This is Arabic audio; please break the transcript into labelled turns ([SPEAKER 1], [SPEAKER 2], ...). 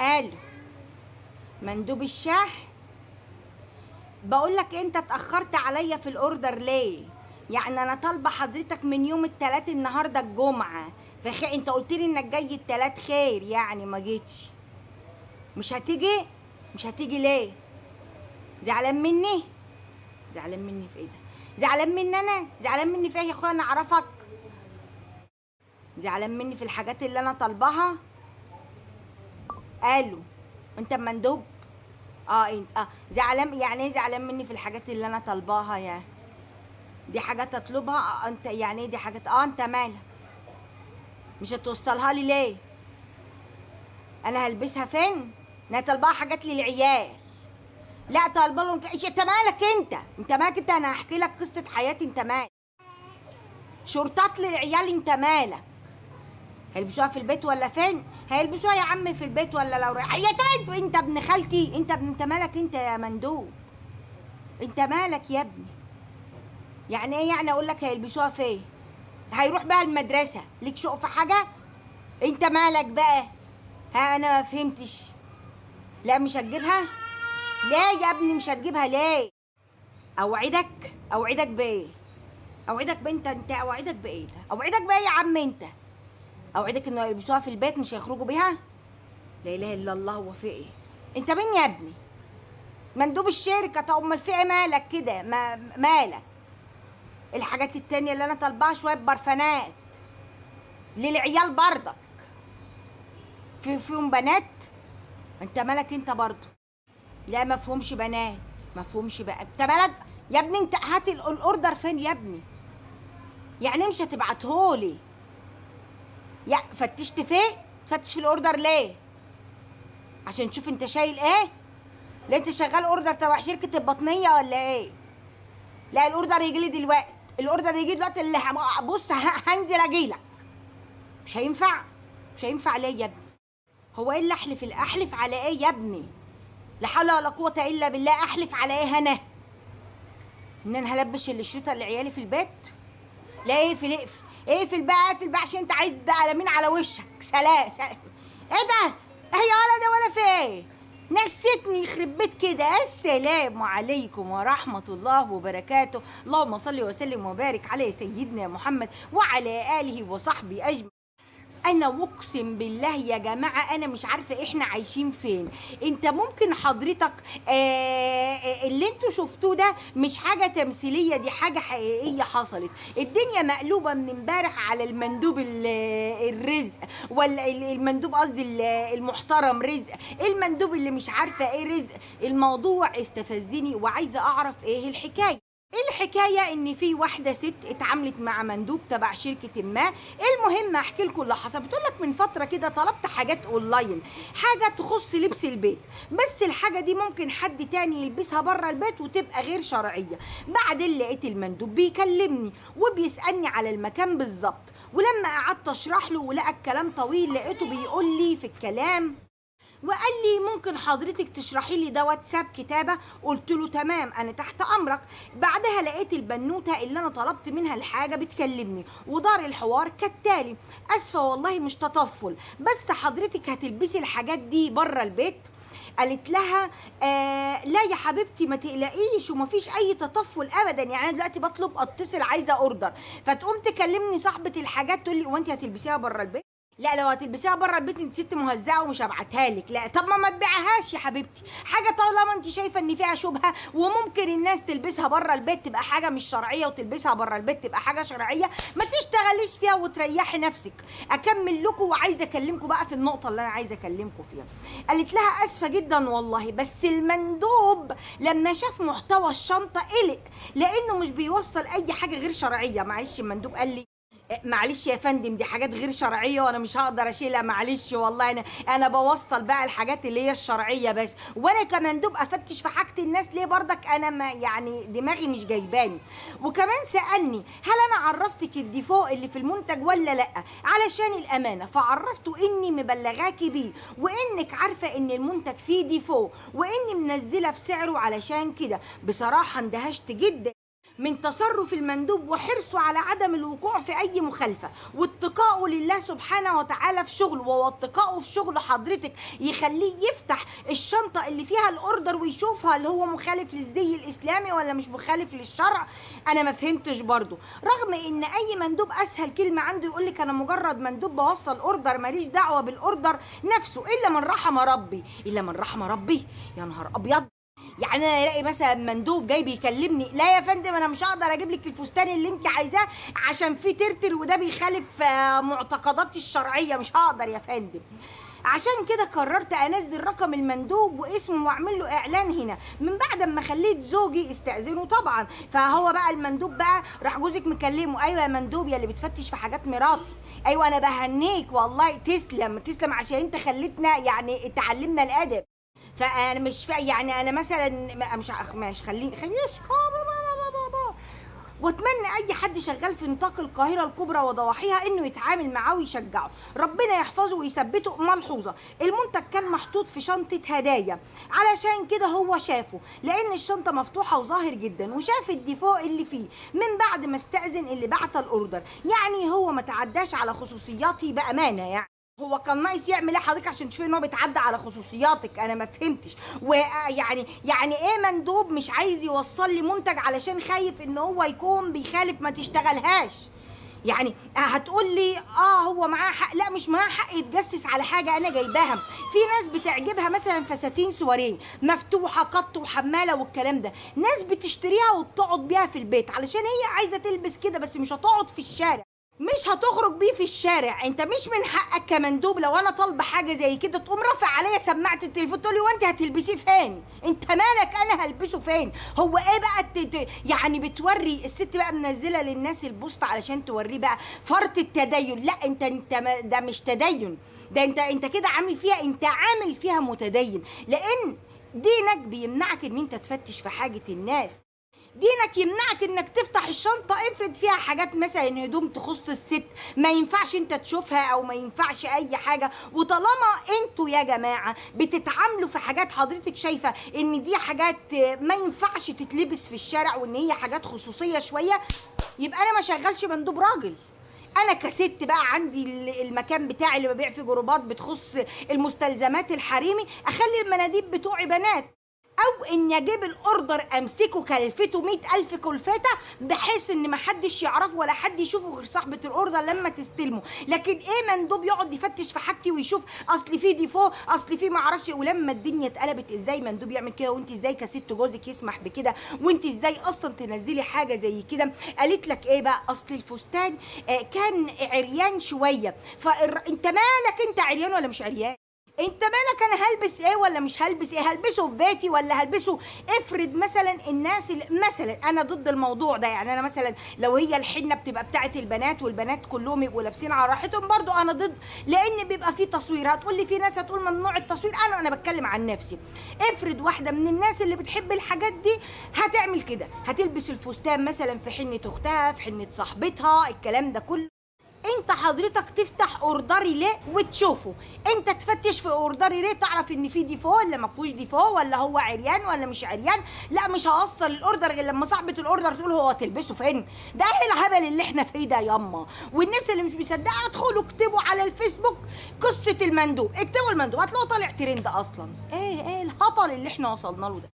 [SPEAKER 1] قال مندوب الشحن، بقول لك انت اتاخرت عليا في الاوردر ليه؟ يعني انا طالبه حضرتك من يوم التلات، النهارده الجمعه، انت قلت لي انك جاي التلات، خير يعني ما جيتش؟ مش هتيجي؟ مش هتيجي ليه؟ زعلان مني؟ زعلان مني في ايه ده؟ زعلان مني انا؟ زعلان مني في ايه يا اخويا؟ انا اعرفك؟ زعلان مني في الحاجات اللي انا طالباها؟ قالوا انت مندوب؟ انت زعلان؟ يعني ايه زعلان مني في الحاجات اللي انا طالباها؟ يا دي حاجات اطلبها؟ انت يعني ايه دي حاجات؟ انت مالك؟ مش هتوصلها لي ليه؟ انا هلبسها فين؟ انا طالباها حاجات للعيال. لا طالبه لهم انت مالك؟ انت مالك انت؟ انا هحكي لك قصه حياتي. انت مالك؟ شرطات للعيال؟ انت مالك؟ هيلبسوها في البيت ولا فين؟ هيلبسوها يا عم في البيت ولا لو رايح يا انت ابن خالتي؟ انت مالك انت يا مندوب؟ انت مالك يا ابني؟ يعني ايه يعني اقول لك هيلبسوها فين؟ هيروح بقى المدرسه ليك شوق في حاجه؟ انت مالك بقى؟ انا ما فهمتش. لا مش هتجيبها؟ ليه يا ابني مش هتجيبها ليه؟ اوعدك بايه؟ اوعدك بايه؟ انت اوعدك بايه ده؟ اوعدك بايه يا عم انت؟ اوعدك انه يلبسوها في البيت مش هيخرجوا بيها؟ لا اله الا الله. هو في ايه؟ انت مين يا ابني؟ مندوب الشركه؟ طب امال في ايه؟ مالك كده؟ مالك؟ الحاجات التانية اللي انا طالباها شويه برفانات للعيال برضك، فيهم بنات؟ انت مالك انت برضه؟ لا مفهومش بنات، مفهومش بقى. انت مالك يا ابني؟ انت هات الاوردر فين يا ابني؟ يعني مش هتبعتهولي؟ يا فتشت فين؟ تفتش في الاوردر ليه؟ عشان تشوف انت شايل ايه؟ لا انت شغال اوردر تبع شركه البطنيه ولا ايه؟ لا الاوردر يجي لي دلوقتي، الاوردر يجي دلوقتي. اللي بص هنزل اجيلك. مش هينفع، مش هينفع ليه يا ابني؟ هو ايه اللي احلف على ايه يا ابني؟ لا حول ولا قوه الا بالله. احلف على ايه انا؟ ان انا هلبش الشريطه لعيالي في البيت؟ لا اقفل اقفل اقفل بقى، اقفل بقى عشان انت عايز ده قلمين على وشك. سلام. ايه ده؟ ايه يا ولا ده ولا في ايه؟ نسيتني يخرب بيت كده. السلام عليكم ورحمة الله وبركاته. اللهم صل وسلم وبارك على سيدنا محمد وعلى آله وصحبه أجمعين. انا اقسم بالله يا جماعه انا مش عارفه احنا عايشين فين. انت ممكن حضرتك اللي انتوا شفتوه ده مش حاجه تمثيليه، دي حاجه حقيقيه حصلت. الدنيا مقلوبه من امبارح على المندوب الرزق، ولا المندوب قصدي المحترم رزق، المندوب اللي مش عارفه ايه رزق. الموضوع استفزني وعايزه اعرف ايه الحكايه. الحكاية ان في واحدة ست اتعاملت مع مندوب تبع شركة ما. المهم احكي لكم اللي حصل. بتقول لك من فترة كده طلبت حاجات اونلاين، حاجة تخص لبس البيت، بس الحاجة دي ممكن حد تاني يلبسها بره البيت وتبقى غير شرعية. بعدين لقيت المندوب بيكلمني وبيسألني على المكان بالظبط، ولما قعدت اشرح له ولقى الكلام طويل لقيته بيقول لي في الكلام وقال لي ممكن حضرتك تشرحي لي ده واتساب كتابه؟ قلت له تمام انا تحت امرك. بعدها لقيت البنوته اللي انا طلبت منها الحاجه بتكلمني ودار الحوار كالتالي: اسفه والله مش تطفل، بس حضرتك هتلبسي الحاجات دي بره البيت؟ قالت لها لا يا حبيبتي ما تقلقيش ومفيش اي تطفل ابدا. يعني انا دلوقتي بطلب اتصل عايزه اوردر، فتقوم تكلمني صاحبه الحاجات تقول لي وانت هتلبسيها بره البيت؟ لا لو هتلبسيها بره البيت انت ست مهزأه ومش هبعتها لك. لا طب ما تبيعهاش يا حبيبتي، حاجه طالما انت شايفه ان فيها شبهه وممكن الناس تلبسها بره البيت تبقى حاجه مش شرعيه وتلبسها بره البيت تبقى حاجه شرعيه، ما تشتغليش فيها وتريحي نفسك. اكمل لكم وعايزه اكلمكم بقى في النقطه اللي انا عايزه اكلمكم فيها. قالت لها اسفه جدا والله، بس المندوب لما شاف محتوى الشنطه قلق لانه مش بيوصل اي حاجه غير شرعيه. معلش المندوب قال لي معلش يا فندم دي حاجات غير شرعيه وانا مش هقدر اشيلها، معلش والله انا بوصل بقى الحاجات اللي هي الشرعيه بس، وانا كمندوب افتش في حاجه الناس ليه برضك؟ انا ما يعني دماغي مش جايباني. وكمان سالني هل انا عرفتك الديفو اللي في المنتج ولا لا علشان الامانه، فعرفته اني مبلغاكي بيه وانك عارفه ان المنتج فيه ديفو واني منزله في سعره علشان كده. بصراحه اندهشت جدا من تصرف المندوب وحرصه على عدم الوقوع في اي مخالفه، واتقائه لله سبحانه وتعالى في شغله، واتقائه في شغل حضرتك يخليه يفتح الشنطه اللي فيها الاوردر ويشوفها هل هو مخالف للزي الاسلامي ولا مش مخالف للشرع. انا ما فهمتش برضو، رغم ان اي مندوب اسهل كلمه عنده يقول لك انا مجرد مندوب بوصل اوردر ماليش دعوه بالاوردر نفسه، الا من رحم ربي. الا من رحم ربي، يا نهار ابيض. يعني انا الاقي مثلا مندوب جاي بيكلمني، لا يا فندم انا مش هقدر اجيب لك الفستان اللي انت عايزاه عشان فيه ترتر وده بيخالف معتقداتي الشرعيه، مش هقدر يا فندم. عشان كده قررت انزل رقم المندوب واسمه واعمل له اعلان هنا، من بعد ما خليت زوجي استاذنه طبعا. فهو بقى المندوب بقى راح جوزك مكلمه، ايوه يا مندوب يا اللي بتفتش في حاجات مراتي، ايوه انا بهنيك والله، تسلم تسلم عشان انت خليتنا يعني اتعلمنا الادب. فانا مش يعني انا مثلا مش خليني واتمنى اي حد شغال في نطاق القاهره الكبرى وضواحيها انه يتعامل معاه ويشجعه، ربنا يحفظه ويثبته. ملحوظه، المنتج كان محطوط في شنطه هدايا، علشان كده هو شافه لان الشنطه مفتوحه وظاهر جدا، وشاف الديفو اللي فيه من بعد ما استاذن اللي بعت الاوردر. يعني هو ما تعداش على خصوصياتي بامانه. يعني هو كان ناقص يعمل ايه حضرتك عشان تشوفي ان هو بيتعدى على خصوصياتك؟ انا ما فهمتش. ويعني ايه مندوب مش عايز يوصل لي منتج علشان خايف ان هو يكون بيخالف ما تشتغلهاش؟ يعني هتقول لي هو معاه حق، لا مش معاه حق يتجسس على حاجه انا جايباها. في ناس بتعجبها مثلا فساتين سواريه مفتوحه قط وحماله والكلام ده، ناس بتشتريها وبتقعد بيها في البيت علشان هي عايزه تلبس كده، بس مش هتقعد في الشارع، مش هتخرج بيه في الشارع. انت مش من حقك كمندوب لو انا طالبه حاجه زي كده تقوم رافع عليا سماعه التليفون تقول لي وانت هتلبسيه فين؟ انت مالك انا هلبسه فين؟ هو ايه بقى يعني بتوري الست بقى منزله للناس البوست علشان توريه بقى فرط التدين. لا انت ده مش تدين، ده انت كده عامل فيها، انت عامل فيها متدين، لان دينك بيمنعك ان انت تفتش في حاجه الناس. دينك يمنعك انك تفتح الشنطه، افرض فيها حاجات مثلا هدوم تخص الست ما ينفعش انت تشوفها او ما ينفعش اي حاجه. وطالما انتوا يا جماعه بتتعاملوا في حاجات حضرتك شايفه ان دي حاجات ما ينفعش تتلبس في الشارع وان هي حاجات خصوصيه شويه، يبقى انا ما شغلش مندوب راجل. انا كست بقى عندي المكان بتاعي اللي ببيع فيه جروبات بتخص المستلزمات الحريمي، اخلي المناديب بتوعي بنات، او اني اجيب الاوردر امسكه كلفته 100,000 كلفته بحيث ان محدش يعرفه ولا حد يشوفه غير صاحبه الاوردر لما تستلمه. لكن ايه مندوب يقعد يفتش في حاجتي ويشوف اصل في ديفو اصل في معرفش. ولما الدنيا اتقلبت ازاي مندوب يعمل كده؟ وانت ازاي كست جوزك يسمح بكده؟ وانت ازاي اصلا تنزلي حاجه زي كده؟ قالت لك ايه بقى؟ اصل الفستان كان عريان شويه. فانت مالك؟ انت عريان ولا مش عريان؟ انت مالك؟ انا هلبس ايه ولا مش هلبس ايه؟ هلبسه في بيتي ولا هلبسه؟ افرض مثلا الناس اللي مثلا انا ضد الموضوع ده، يعني انا مثلا لو هي الحنه بتبقى بتاعه البنات والبنات كلهم يبقوا لابسين على راحتهم، برضو انا ضد، لان بيبقى في تصوير. هتقول لي في ناس هتقول ممنوع التصوير، انا بتكلم عن نفسي. افرض واحده من الناس اللي بتحب الحاجات دي هتعمل كده، هتلبس الفستان مثلا في حنه اختها في حنه صاحبتها الكلام ده كله، انت حضرتك تفتح اوردري ليه وتشوفه؟ انت تفتش في اوردري ليه تعرف ان في ديفو ولا ما فيهوش ديفو، ولا هو عريان ولا مش عريان؟ لا مش هوصل الاوردر غير لما صاحبه الاوردر تقول هو تلبسه فين. ده ايه الهبل اللي احنا فيه ده ياما؟ والناس اللي مش مصدقه ادخلوا اكتبوا على الفيسبوك قصه المندوب، اكتبوا المندوب هتلاقوا طالع ترند. اصلا ايه الهطل اللي احنا وصلنا له ده؟